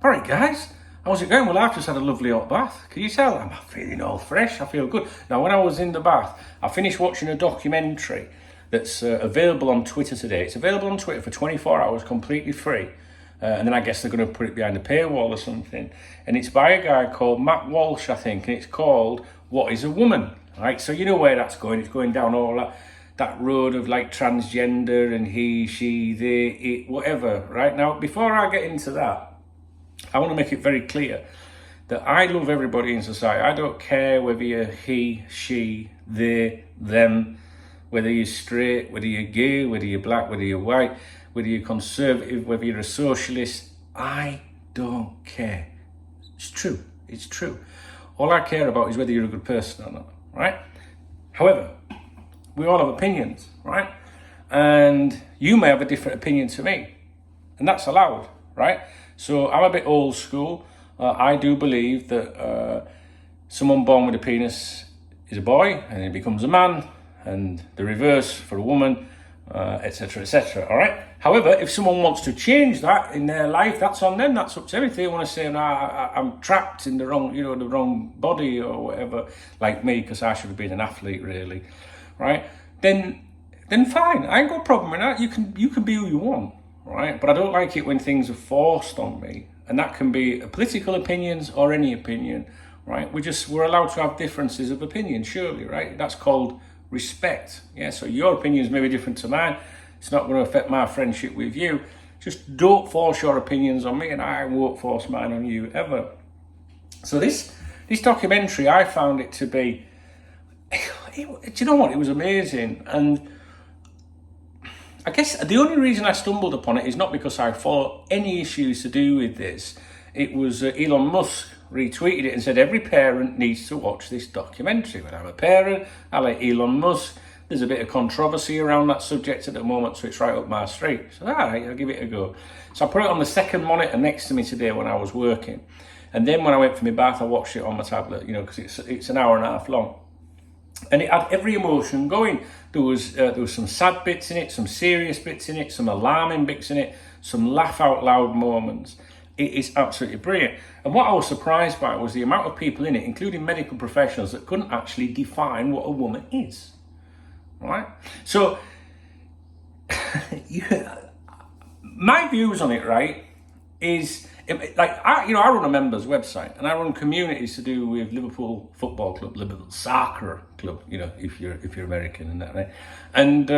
All right, guys, how's it going? Well, I've just had a lovely hot bath. Can you tell? I'm feeling all fresh. I feel good. Now, when I was in the bath, I finished watching a documentary that's available on Twitter today. It's available on Twitter for 24 hours, completely free. And then I guess they're going to put it behind a paywall or something. And it's by a guy called Matt Walsh, I think, and it's called What is a Woman? Right, so you know where that's going. It's going down all that road of like transgender and he, she, they, it, whatever. Right, now, before I get into that, I want to make it very clear that I love everybody in society. I don't care whether you're he, she, they, them, whether you're straight, whether you're gay, whether you're black, whether you're white, whether you're conservative, whether you're a socialist. I don't care. It's true. It's true. All I care about is whether you're a good person or not, right? However, we all have opinions, right? And you may have a different opinion to me, and that's allowed, right? So I'm a bit old school. I do believe that someone born with a penis is a boy and he becomes a man, and the reverse for a woman, etc., etc. All right. However, if someone wants to change that in their life, that's on them. That's up to them. If they want to say, "No, I'm trapped in the wrong, the wrong body or whatever," like me, because I should have been an athlete, really, right? Then fine. I ain't got a problem with that. You can be who you want. Right, but I don't like it when things are forced on me, and that can be political opinions or any opinion, right? We're allowed to have differences of opinion, surely, right? That's called respect. Yeah, so your opinions may be different to mine. It's not going to affect my friendship with you. Just don't force your opinions on me, and I won't force mine on you ever. So this documentary, I found it to be, do you know what? It was amazing. And I guess the only reason I stumbled upon it is not because I follow any issues to do with this. It was Elon Musk retweeted it and said every parent needs to watch this documentary. When I'm a parent, I like Elon Musk. There's a bit of controversy around that subject at the moment, so it's right up my street. So all right, I'll give it a go. So I put it on the second monitor next to me today when I was working. And then when I went for my bath, I watched it on my tablet, because it's an hour and a half long. And it had every emotion going. There was some sad bits in it, some serious bits in it, some alarming bits in it, some laugh out loud moments. It is absolutely brilliant. And what I was surprised by was the amount of people in it, including medical professionals, that couldn't actually define what a woman is. Right? So, my views on it, right, is like I run a members website and I run communities to do with Liverpool Football Club, Liverpool Soccer Club, if you're American and that, right? And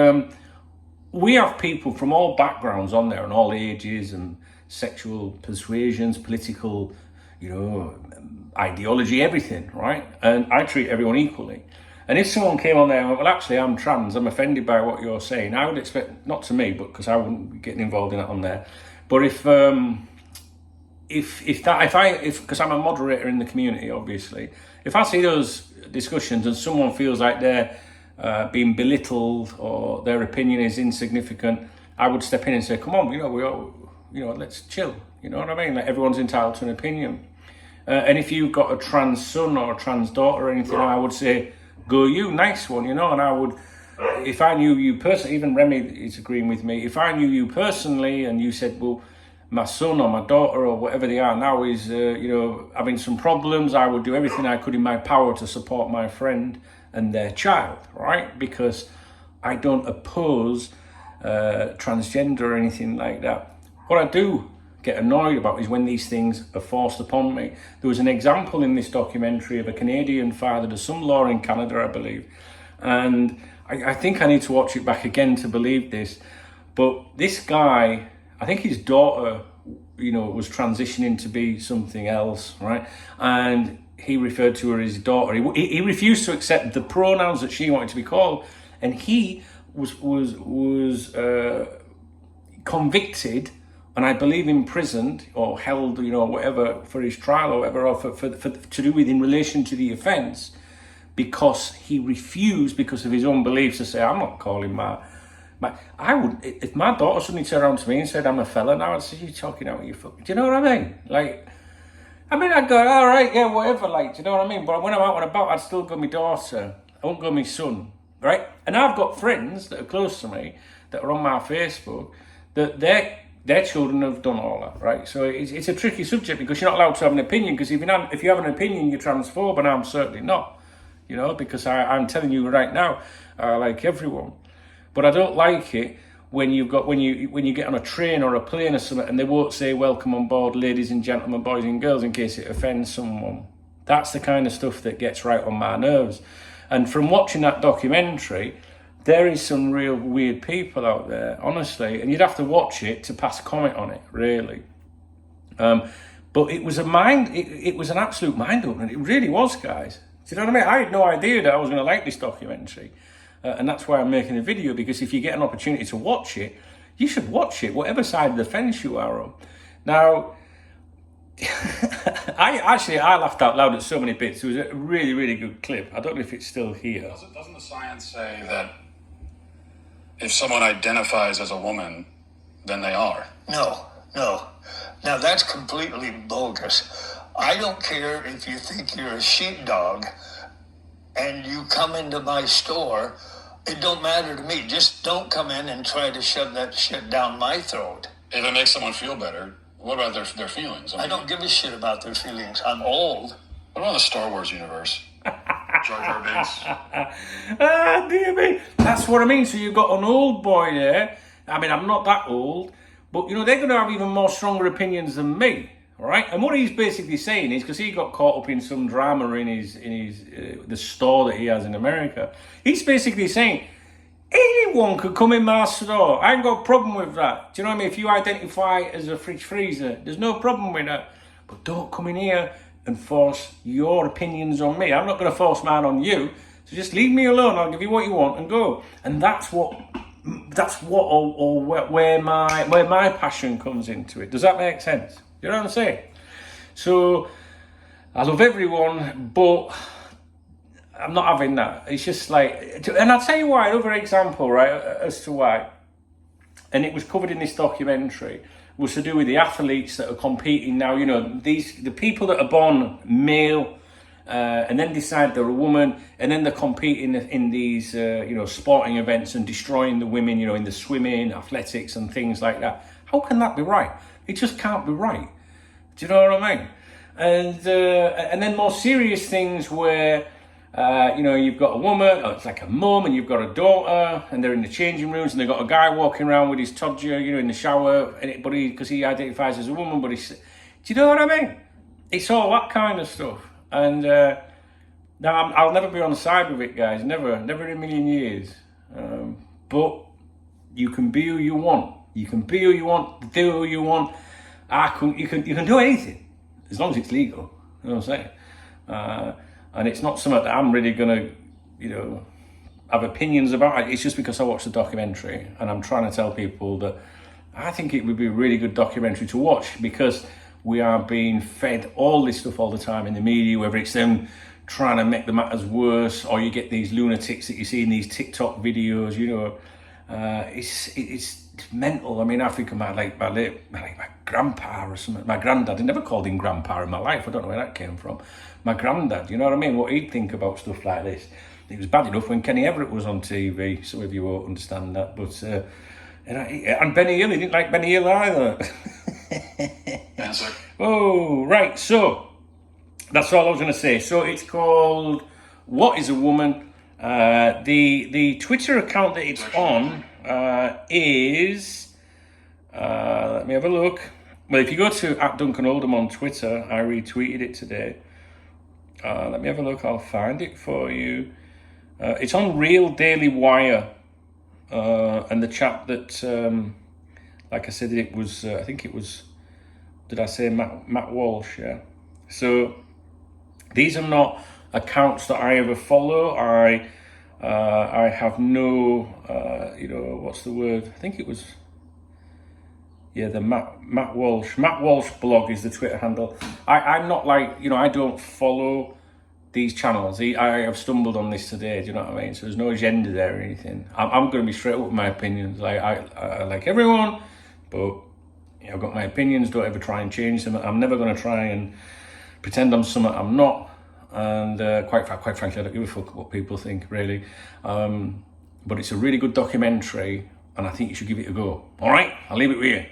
we have people from all backgrounds on there and all ages and sexual persuasions, political, ideology, everything, right? And I treat everyone equally. And if someone came on there and went, "Well, actually, I'm trans, I'm offended by what you're saying," I would expect, not to me, but because I wouldn't be getting involved in that on there. But because I'm a moderator in the community, obviously, if I see those discussions and someone feels like they're being belittled or their opinion is insignificant, I would step in and say, "Come on, let's chill." You know what I mean? Like, everyone's entitled to an opinion. And if you've got a trans son or a trans daughter or anything, I would say, "Go you, nice one," And I would, if I knew you personally, even Remy is agreeing with me, if I knew you personally and you said, "Well, my son or my daughter or whatever they are now is, having some problems," I would do everything I could in my power to support my friend and their child, right? Because I don't oppose transgender or anything like that. What I do get annoyed about is when these things are forced upon me. There was an example in this documentary of a Canadian father. There's some law in Canada, I believe, and I think I need to watch it back again to believe this. But this guy, I think his daughter, was transitioning to be something else, right? And he referred to her as his daughter. He refused to accept the pronouns that she wanted to be called, and he was convicted, and I believe imprisoned or held, whatever, for his trial or whatever, or for to do with in relation to the offence, because he refused, because of his own beliefs, to say, "I'm not calling my." I would, if my daughter suddenly turned around to me and said, "I'm a fella now," I'd say, "You're talking out of your fuck." Do you know what I mean? I'd go, "All right, yeah, whatever," do you know what I mean? But when I'm out and about, I'd still go my daughter. I won't go my son, right? And I've got friends that are close to me that are on my Facebook that their children have done all that, right? So it's a tricky subject because you're not allowed to have an opinion, because if you have an opinion, you're transphobe, and I'm certainly not, because I'm telling you right now, I like everyone. But I don't like it when you get on a train or a plane or something and they won't say welcome on board, ladies and gentlemen, boys and girls, in case it offends someone. That's the kind of stuff that gets right on my nerves. And from watching that documentary, there is some real weird people out there, honestly, and you'd have to watch it to pass comment on it, really. But it was it was an absolute mind opener. It really was, guys. Do you know what I mean? I had no idea that I was going to like this documentary. And that's why I'm making a video, because if you get an opportunity to watch it, you should watch it, whatever side of the fence you are on. Now, I laughed out loud at so many bits. It was a really, really good clip. I don't know if it's still here. Doesn't the science say that if someone identifies as a woman, then they are? No. Now that's completely bogus. I don't care if you think you're a sheepdog and you come into my store. It don't matter to me. Just don't come in and try to shove that shit down my throat. If it makes someone feel better, what about their feelings? I don't give a shit about their feelings. I'm old. What about the Star Wars universe? Jar Jar Binks. Dear me. That's what I mean. So you've got an old boy there. I mean, I'm not that old, but they're going to have even more stronger opinions than me. All right, and what he's basically saying is, because he got caught up in some drama in the store that he has in America, he's basically saying anyone could come in my store. I ain't got a problem with that. Do you know what I mean? If you identify as a fridge freezer, there's no problem with that. But don't come in here and force your opinions on me. I'm not going to force mine on you. So just leave me alone. I'll give you what you want and go. And that's where my passion comes into it. Does that make sense? You know what I'm saying? So I love everyone, but I'm not having that. It's just like, and I'll tell you why. Another example, right, as to why, and it was covered in this documentary, was to do with the athletes that are competing now. The people that are born male, and then decide they're a woman, and then they're competing in these sporting events and destroying the women, in the swimming, athletics, and things like that. How can that be right? It just can't be right. Do you know what I mean? And then more serious things where you've got a woman, or it's like a mum, and you've got a daughter, and they're in the changing rooms, and they've got a guy walking around with his toddler, in the shower, because he identifies as a woman, but do you know what I mean? It's all that kind of stuff. And now I'll never be on the side with it, guys. Never in a million years. But you can be who you want. You can be who you want, do who you want. You can do anything as long as it's legal. You know what I'm saying? And it's not something that I'm really gonna, have opinions about. It's just because I watched the documentary and I'm trying to tell people that I think it would be a really good documentary to watch, because we are being fed all this stuff all the time in the media, whether it's them trying to make the matters worse, or you get these lunatics that you see in these TikTok videos. It's mental. I mean, I think of my grandpa or something. My granddad. I never called him grandpa in my life. I don't know where that came from. My granddad. You know what I mean? What he'd think about stuff like this. It was bad enough when Kenny Everett was on TV. Some of you won't understand that, but and Benny Hill. He didn't like Benny Hill either. Answer. Oh, right. So that's all I was going to say. So it's called What Is a Woman? The Twitter account that it's on is, let me have a look. Well, if you go to @Duncan Oldham on Twitter, I retweeted it today. Let me have a look. I'll find it for you. It's on Real Daily Wire, and the chap that, like I said, it was. I think it was. Did I say Matt Walsh? Yeah. So these are not accounts that I ever follow. I have no, what's the word? I think it was, the Matt Walsh. Matt Walsh blog is the Twitter handle. I'm not like, I don't follow these channels. I have stumbled on this today, do you know what I mean? So there's no agenda there or anything. I'm going to be straight up with my opinions. I like everyone, but I've got my opinions. Don't ever try and change them. I'm never going to try and pretend I'm something I'm not. And quite frankly, I don't give a fuck what people think, really. But it's a really good documentary, and I think you should give it a go. All right? I'll leave it with you.